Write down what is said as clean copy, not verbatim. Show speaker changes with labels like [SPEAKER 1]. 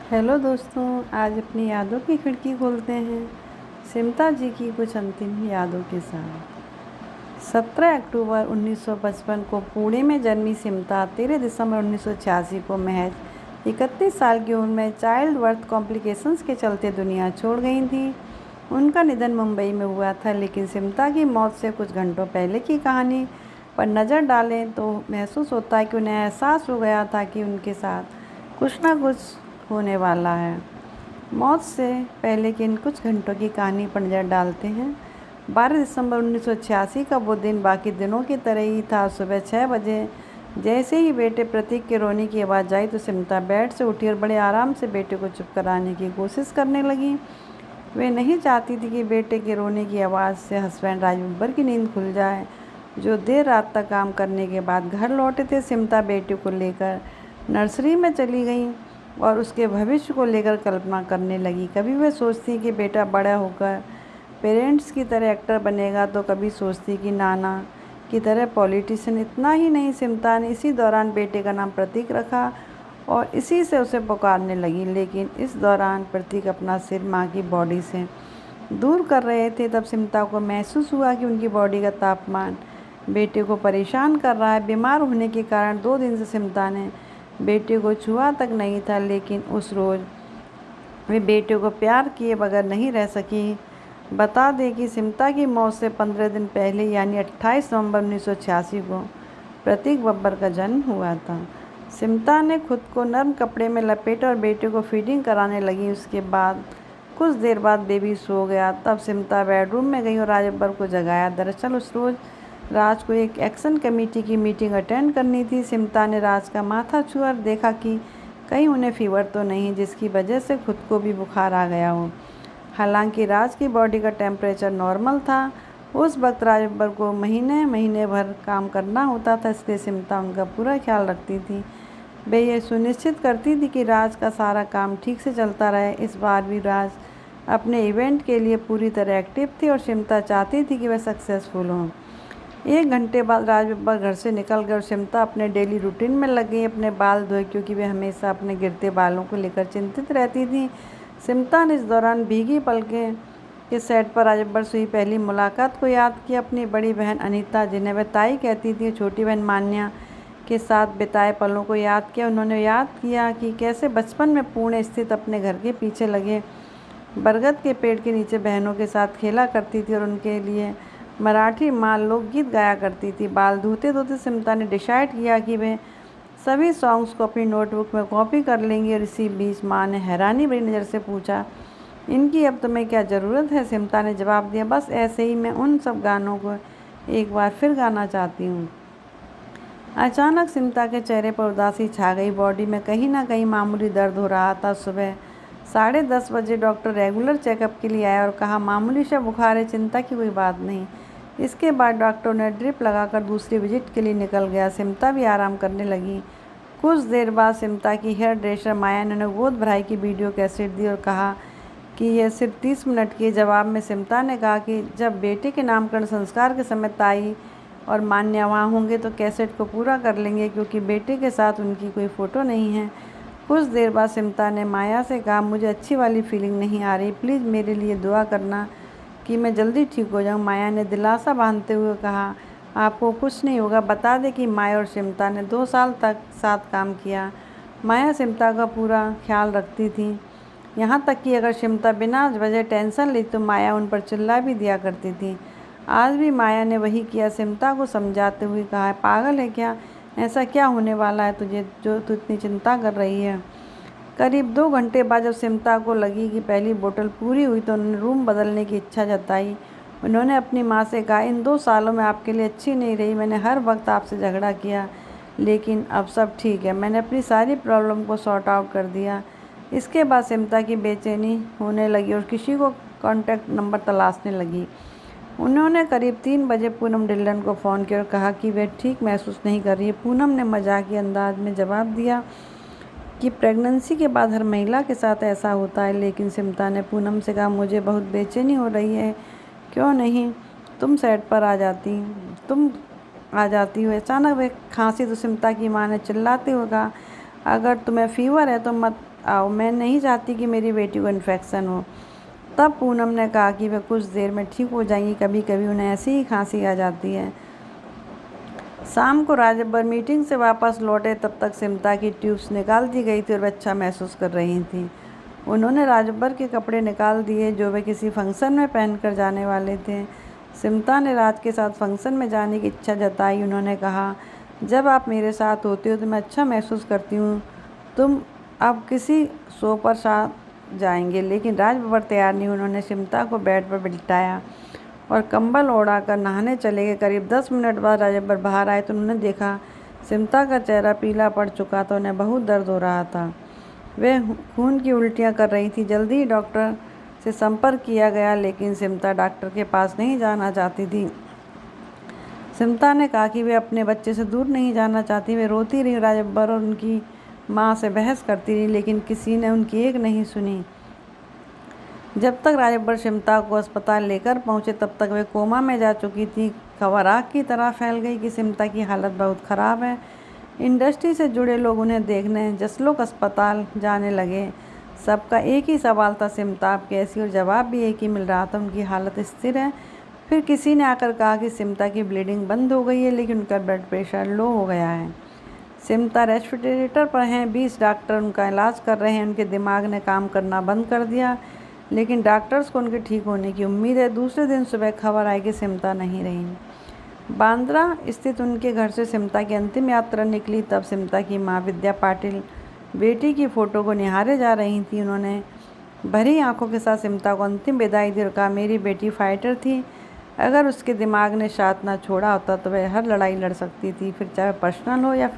[SPEAKER 1] Hello दोस्तों, आज अपनी यादों की खिड़की खोलते हैं सिमता जी की कुछ अंतिम यादों के साथ। 17 अक्टूबर 1955 को पुणे में जन्मी सिमता 13 दिसंबर 1986 को महज 31 साल की उम्र में चाइल्ड बर्थ कॉम्प्लिकेशंस के चलते दुनिया छोड़ गई थी। उनका निधन मुंबई में हुआ था, लेकिन सिमता की मौत से कुछ घंटों पहले की कहानी पर नज़र डालें तो महसूस होता है कि उन्हें एहसास हो गया था कि उनके साथ कुछ ना कुछ होने वाला है। मौत से पहले की इन कुछ घंटों की कहानी पर नज़र डालते हैं। 12 दिसंबर 1986 का वो दिन बाकी दिनों की तरह ही था। सुबह 6 बजे जैसे ही बेटे प्रतीक के रोने की आवाज़ आई तो सिमता बेड से उठी और बड़े आराम से बेटे को चुप कराने की कोशिश करने लगी। वे नहीं चाहती थी कि बेटे के रोने की आवाज़ से हस्बैंड राज बब्बर की नींद खुल जाए, जो देर रात तक काम करने के बाद घर लौटे थे। सिमता बेटे को लेकर नर्सरी में चली गई और उसके भविष्य को लेकर कल्पना करने लगी। कभी वह सोचती कि बेटा बड़ा होकर पेरेंट्स की तरह एक्टर बनेगा, तो कभी सोचती कि नाना की तरह पॉलिटिशियन। इतना ही नहीं, सिमता ने इसी दौरान बेटे का नाम प्रतीक रखा और इसी से उसे पुकारने लगी। लेकिन इस दौरान प्रतीक अपना सिर माँ की बॉडी से दूर कर रहे थे। तब सिमता को महसूस हुआ कि उनकी बॉडी का तापमान बेटे को परेशान कर रहा है। बीमार होने के कारण 2 दिन से सिमता ने बेटे को छुआ तक नहीं था, लेकिन उस रोज़ वे बेटे को प्यार किए बगैर नहीं रह सकी। बता दें कि सिमता की मौत से 15 दिन पहले यानी 28 नवंबर 1986 को प्रतीक बब्बर का जन्म हुआ था। सिमता ने खुद को नर्म कपड़े में लपेटा और बेटे को फीडिंग कराने लगी। उसके बाद कुछ देर बाद बेबी सो गया। तब सिमता बेडरूम में गई और राज बब्बर को जगाया। दरअसल उस रोज़ राज को एक एक्शन कमेटी की मीटिंग अटेंड करनी थी। सिमता ने राज का माथा छुआ और देखा कि कहीं उन्हें फीवर तो नहीं, जिसकी वजह से खुद को भी बुखार आ गया हो। हालांकि राज की बॉडी का टेम्परेचर नॉर्मल था। उस वक्त राज बब्बर को महीने भर काम करना होता था, इसलिए सिमता उनका पूरा ख्याल रखती थी। वे ये सुनिश्चित करती थी कि राज का सारा काम ठीक से चलता रहे। इस बार भी राज अपने इवेंट के लिए पूरी तरह एक्टिव थे और सिमता चाहती थी कि वह सक्सेसफुल हों। 1 घंटे बाद राज बब्बर घर से निकल गए और सिमता अपने डेली रूटीन में लग गई। अपने बाल धोए, क्योंकि वे हमेशा अपने गिरते बालों को लेकर चिंतित रहती थी। सिमता ने इस दौरान भीगी पलकें के सेट पर राज बब्बर से हुई पहली मुलाकात को याद किया। अपनी बड़ी बहन अनीता, जिन्हें वह ताई कहती थी, छोटी बहन मान्या के साथ बिताए पलों को याद किया। उन्होंने याद किया कि कैसे बचपन में पुणे स्थित अपने घर के पीछे लगे बरगद के पेड़ के नीचे बहनों के साथ खेला करती थी और उनके लिए मराठी माँ लोकगीत गाया करती थी। बाल धोते धोते सिमता ने डिसाइड किया कि वे सभी सॉन्ग्स को अपनी नोटबुक में कॉपी कर लेंगी। और इसी बीच माँ ने हैरानी भरी नज़र से पूछा, इनकी अब तुम्हें क्या ज़रूरत है? सिमता ने जवाब दिया, बस ऐसे ही मैं उन सब गानों को एक बार फिर गाना चाहती हूँ। अचानक सिमता के चेहरे पर उदासी छा गई। बॉडी में कहीं ना कहीं मामूली दर्द हो रहा था। सुबह 10:30 बजे डॉक्टर रेगुलर चेकअप के लिए आया और कहा, मामूली सा बुखार है, चिंता की कोई बात नहीं। इसके बाद डॉक्टर ने ड्रिप लगाकर दूसरी विजिट के लिए निकल गया। सिमता भी आराम करने लगी। कुछ देर बाद सिमता की हेयर ड्रेसर माया ने उन्हें गोद भराई की वीडियो कैसेट दी और कहा कि यह सिर्फ 30 मिनट की। जवाब में सिमता ने कहा कि जब बेटे के नामकरण संस्कार के समय ताई और मान्या वहाँ होंगे तो कैसेट को पूरा कर लेंगे, क्योंकि बेटे के साथ उनकी कोई फ़ोटो नहीं है। कुछ देर बाद सिमता ने माया से कहा, मुझे अच्छी वाली फीलिंग नहीं आ रही, प्लीज़ मेरे लिए दुआ करना कि मैं जल्दी ठीक हो जाऊं। माया ने दिलासा बांधते हुए कहा, आपको कुछ नहीं होगा। बता दें कि माया और सिमता ने 2 साल तक साथ काम किया। माया सिमता का पूरा ख्याल रखती थी, यहाँ तक कि अगर सिमता बिना वजह टेंशन ली तो माया उन पर चिल्ला भी दिया करती थी। आज भी माया ने वही किया। सिमता को समझाते हुए कहा, पागल है क्या? ऐसा क्या होने वाला है तुझे जो तू इतनी चिंता कर रही है? करीब 2 घंटे बाद जब सिमता को लगी कि पहली बोतल पूरी हुई तो उन्होंने रूम बदलने की इच्छा जताई। उन्होंने अपनी माँ से कहा, इन 2 सालों में आपके लिए अच्छी नहीं रही। मैंने हर वक्त आपसे झगड़ा किया, लेकिन अब सब ठीक है। मैंने अपनी सारी प्रॉब्लम को सॉर्ट आउट कर दिया। इसके बाद सिमता की बेचैनी होने लगी और किसी को कॉन्टैक्ट नंबर तलाशने लगी। उन्होंने करीब 3 बजे पूनम ढिल्लन को फ़ोन किया और कहा कि वे ठीक महसूस नहीं कर रही है। पूनम ने मजाकिया अंदाज में जवाब दिया कि प्रेगनेंसी के बाद हर महिला के साथ ऐसा होता है। लेकिन सिमता ने पूनम से कहा, मुझे बहुत बेचैनी हो रही है, क्यों नहीं तुम सेट पर आ जाती हो। अचानक वे खांसी तो सिमता की माँ ने चिल्लाते हुए कहा, अगर तुम्हें फीवर है तो मत आओ, मैं नहीं चाहती कि मेरी बेटी को इन्फेक्शन हो। तब पूनम ने कहा कि वे कुछ देर में ठीक हो जाएंगी, कभी कभी उन्हें ऐसी ही खांसी आ जाती है। शाम को राजब्बर मीटिंग से वापस लौटे तब तक सिमता की ट्यूब्स निकाल दी गई थी और वे अच्छा महसूस कर रही थी। उन्होंने राजब्बर के कपड़े निकाल दिए जो वे किसी फंक्शन में पहनकर जाने वाले थे। सिमता ने राज के साथ फंक्शन में जाने की इच्छा जताई। उन्होंने कहा, जब आप मेरे साथ होती हो तो मैं अच्छा महसूस करती हूँ। तुम अब किसी शो पर साथ जाएंगे। लेकिन राजब्बर तैयार नहीं। उन्होंने सिमता को बेड पर बिठाया और कंबल ओढ़ाकर नहाने चले गए। करीब 10 मिनट बाद राजब्बर बाहर आए तो उन्होंने देखा सिमता का चेहरा पीला पड़ चुका था। उन्हें बहुत दर्द हो रहा था। वे खून की उल्टियाँ कर रही थी। जल्दी ही डॉक्टर से संपर्क किया गया, लेकिन सिमता डॉक्टर के पास नहीं जाना चाहती थी। सिमता ने कहा कि वे अपने बच्चे से दूर नहीं जाना चाहती। वे रोती रही। राजब्बर और उनकी माँ से बहस करती रही, लेकिन किसी ने उनकी एक नहीं सुनी। जब तक राजब्बर सिमता को अस्पताल लेकर पहुँचे तब तक वे कोमा में जा चुकी थी। खबर आग की तरह फैल गई कि सिमता की हालत बहुत ख़राब है। इंडस्ट्री से जुड़े लोग उन्हें देखने जसलोक अस्पताल जाने लगे। सबका एक ही सवाल था, सिमता अब कैसी? और जवाब भी एक ही मिल रहा था, उनकी हालत स्थिर है। फिर किसी ने आकर कहा कि सिमता की ब्लीडिंग बंद हो गई है, लेकिन उनका ब्लड प्रेशर लो हो गया है। सिमता रेस्पिरेटर पर हैं। 20 डॉक्टर उनका इलाज कर रहे हैं। उनके दिमाग ने काम करना बंद कर दिया, लेकिन डॉक्टर्स को उनके ठीक होने की उम्मीद है। दूसरे दिन सुबह खबर आई कि सिमता नहीं रही। बांद्रा स्थित उनके घर से सिमता की अंतिम यात्रा निकली। तब सिमता की माँ विद्या पाटिल बेटी की फ़ोटो को निहारे जा रही थी। उन्होंने भरी आंखों के साथ सिमता को अंतिम विदाई दी और कहा, मेरी बेटी फाइटर थी। अगर उसके दिमाग ने साथ ना छोड़ा होता तो वह हर लड़ाई लड़ सकती थी, फिर चाहे पर्सनल हो या